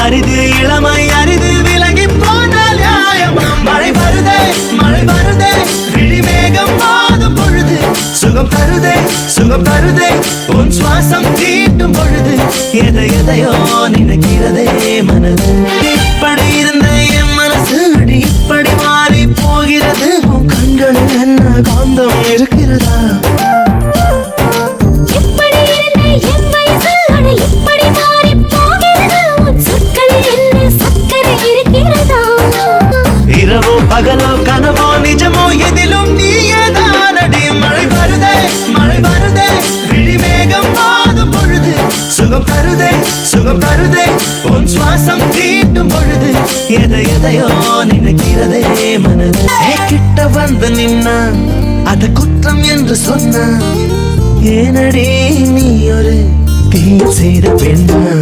அரிது இளமை அரிது விலகி போனால் நியாயம். மழை வருதே மழை வருதே விழிமேகம் மாதும் பொழுது சுகம் தருதே சுகம் தருதே உன் சுவாசம் தீட்டும் பொழுது எதை எதையோ நினைக்கிறதே மனது. இப்படி இருந்த என் மனசு அடி இப்படி மாறி போகிறது. உன் கண்களில் என்ன காந்தம் இருக்கிறதா? இரவோ பகலோ கனவோ நிஜமோ எதிலும் நீயேதானடி. மழை வருதே மழை வருதே விழிமேகம் மாதும் பொழுது சுகம் தருதே சுகம் தருதே உன் சுவாசம் தீட்டும் பொழுது எதை எதையோ நினைக்கிறதே மனது. கிட்ட வந்து நின்னா அத குற்றம் என்று சொன்ன ஏனடி நீ ஒரு தீ செய்த பெண்ணா?